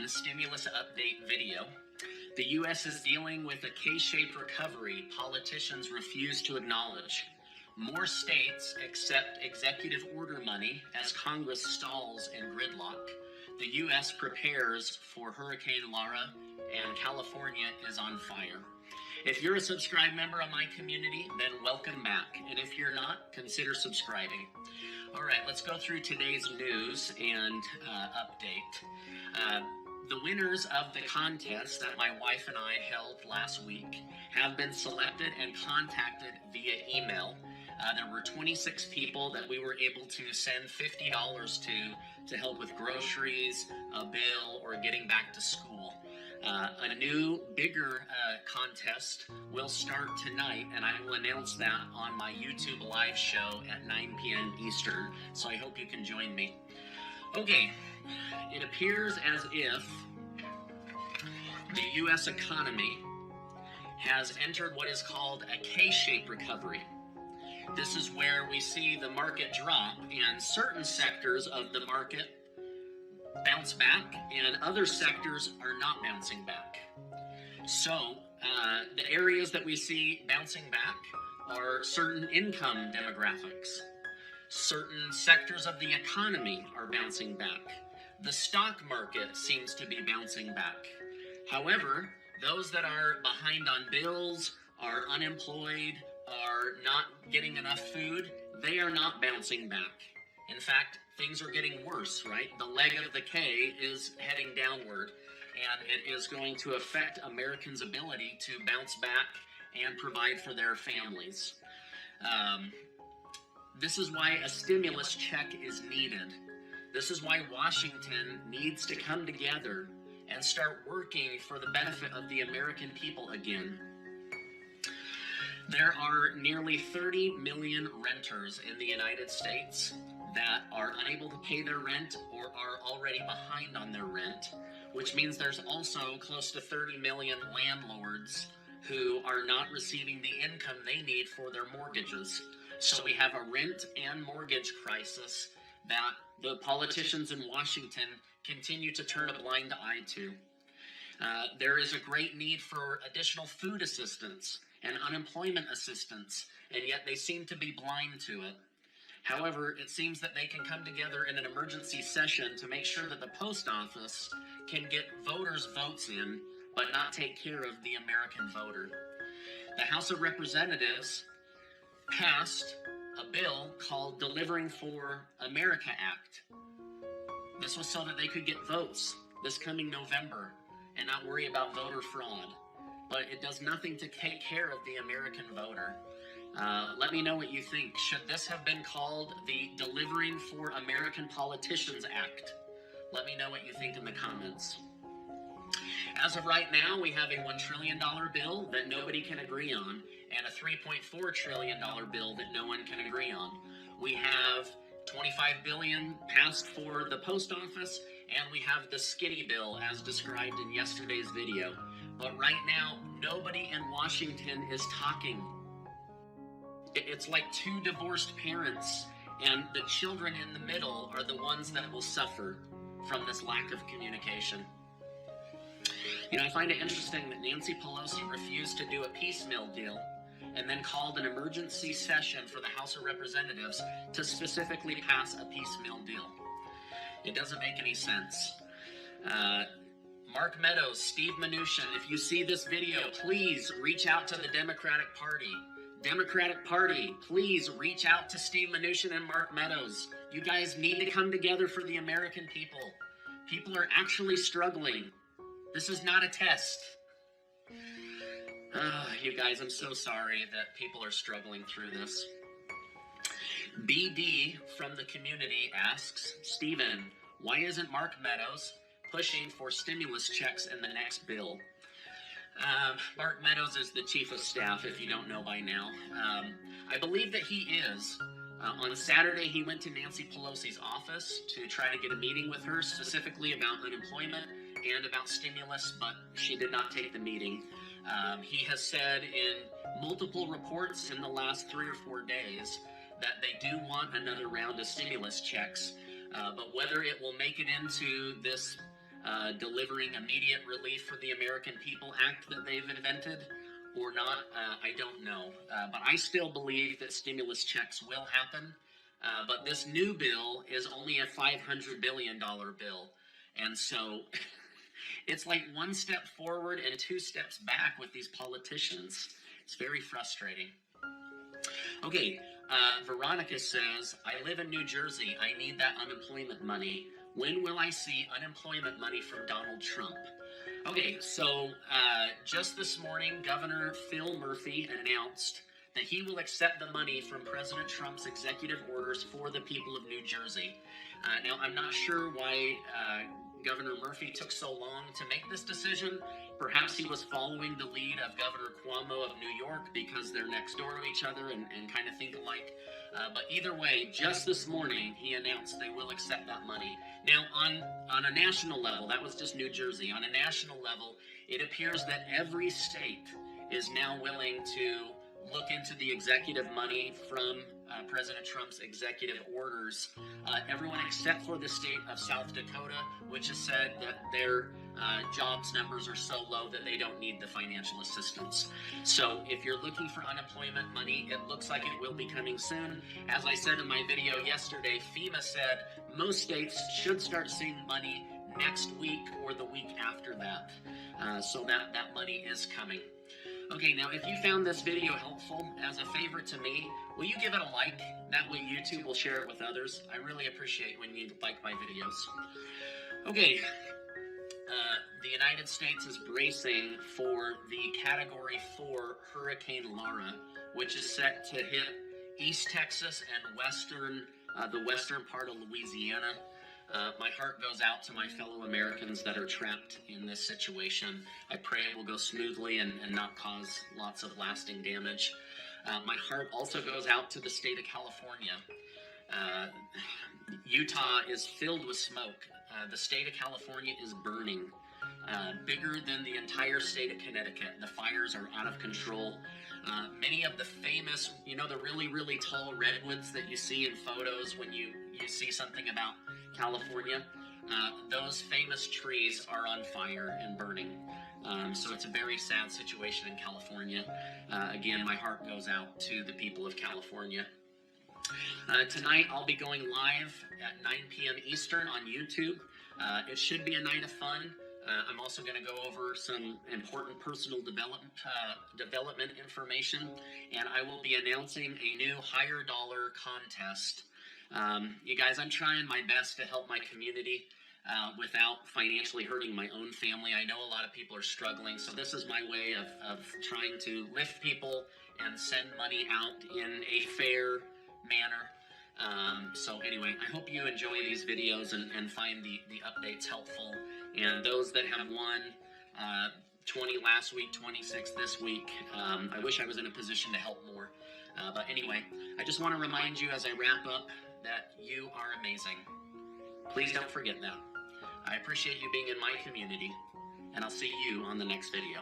1 stimulus update video. The U.S. is dealing with a K-shaped recovery politicians refuse to acknowledge. More states accept executive order money as Congress stalls in gridlock. The U.S. prepares for Hurricane Laura, and California is on fire. If you're a subscribed member of my community, then welcome back. And if you're not, consider subscribing. All right, let's go through today's news and update. The winners of the contest that my wife and I held last week have been selected and contacted via email. There were 26 people that we were able to send $50 to help with groceries, a bill, or getting back to school. A new, bigger contest will start tonight, and I will announce that on my YouTube live show at 9 p.m. Eastern, so I hope you can join me. Okay, it appears as if the U.S. economy has entered what is called a K-shaped recovery. This is where we see the market drop, and certain sectors of the market bounce back, and other sectors are not bouncing back. So, the areas that we see bouncing back are certain income demographics. Certain sectors of the economy are bouncing back. The stock market seems to be bouncing back. However, those that are behind on bills, are unemployed, are not getting enough food, they are not bouncing back. In fact, things are getting worse, right? The leg of the K is heading downward, and it is going to affect Americans' ability to bounce back and provide for their families. This is why a stimulus check is needed. This is why Washington needs to come together and start working for the benefit of the American people again. There are nearly 30 million renters in the United States that are unable to pay their rent or are already behind on their rent, which means there's also close to 30 million landlords who are not receiving the income they need for their mortgages. So we have a rent and mortgage crisis that the politicians in Washington continue to turn a blind eye to. There is a great need for additional food assistance and unemployment assistance, and yet they seem to be blind to it. However, it seems that they can come together in an emergency session to make sure that the post office can get voters' votes in, but not take care of the American voter. The House of Representatives passed a bill called Delivering for America Act. This was so that they could get votes this coming November and not worry about voter fraud. But it does nothing to take care of the American voter. Let me know what you think. Should this have been called the Delivering for American Politicians Act? Let me know what you think in the comments. As of right now, we have a $1 trillion bill that nobody can agree on, and a $3.4 trillion bill that no one can agree on. We have $25 billion passed for the post office, and we have the skinny bill as described in yesterday's video. But right now, nobody in Washington is talking. It's like two divorced parents, and the children in the middle are the ones that will suffer from this lack of communication. You know, I find it interesting that Nancy Pelosi refused to do a piecemeal deal and then called an emergency session for the House of Representatives to specifically pass a piecemeal deal. It doesn't make any sense. Mark Meadows, Steve Mnuchin, if you see this video, please reach out to the Democratic Party. Democratic Party, please reach out to Steve Mnuchin and Mark Meadows. You guys need to come together for the American people. People are actually struggling. This is not a test. You guys, I'm so sorry that people are struggling through this. BD from the community asks, Stephen, why isn't Mark Meadows pushing for stimulus checks in the next bill? Mark Meadows is the chief of staff, if you don't know by now. I believe that he is. On Saturday, he went to Nancy Pelosi's office to try to get a meeting with her, specifically about unemployment and about stimulus, but she did not take the meeting. He has said in multiple reports in the last 3 or 4 days that they do want another round of stimulus checks, but whether it will make it into this delivering immediate relief for the American People Act that they've invented or not, I don't know. But I still believe that stimulus checks will happen. But this new bill is only a $500 billion bill. And so it's like one step forward and two steps back with these politicians. It's very frustrating. Okay, Veronica says, I live in New Jersey. I need that unemployment money. When will I see unemployment money from Donald Trump? Okay, so just this morning, Governor Phil Murphy announced that he will accept the money from President Trump's executive orders for the people of New Jersey. Now, I'm not sure why Governor Murphy took so long to make this decision. Perhaps he was following the lead of Governor Cuomo of New York because they're next door to each other and kind of think alike. But either way, just this morning, he announced they will accept that money. Now, on a national level, that was just New Jersey. On a national level, it appears that every state is now willing to look into the executive money from President Trump's executive orders. Everyone except for the state of South Dakota, which has said that their jobs numbers are so low that they don't need the financial assistance. So if you're looking for unemployment money, it looks like it will be coming soon. As I said in my video yesterday, FEMA said most states should start seeing money next week or the week after that. So that money is coming. Okay, now if you found this video helpful, as a favor to me, will you give it a like? That way YouTube will share it with others. I really appreciate when you like my videos. Okay, the United States is bracing for the Category 4 Hurricane Laura, which is set to hit East Texas and the western part of Louisiana. My heart goes out to my fellow Americans that are trapped in this situation. I pray it will go smoothly and not cause lots of lasting damage. My heart also goes out to the state of California. Utah is filled with smoke. The state of California is burning. Bigger than the entire state of Connecticut. The fires are out of control. Many of the famous, the really, really tall redwoods that you see in photos when you see something about California, those famous trees are on fire and burning. So it's a very sad situation in California. Again, my heart goes out to the people of California. Tonight I'll be going live at 9 p.m. Eastern on YouTube. It should be a night of fun. I'm also going to go over some important personal development information, and I will be announcing a new higher dollar contest. You guys, I'm trying my best to help my community without financially hurting my own family. I know a lot of people are struggling, so this is my way of trying to lift people and send money out in a fair manner. So anyway, I hope you enjoy these videos and find the updates helpful. And those that have won 20 last week, 26 this week, I wish I was in a position to help more. But anyway, I just want to remind you as I wrap up that you are amazing. Please don't forget that. I appreciate you being in my community, and I'll see you on the next video.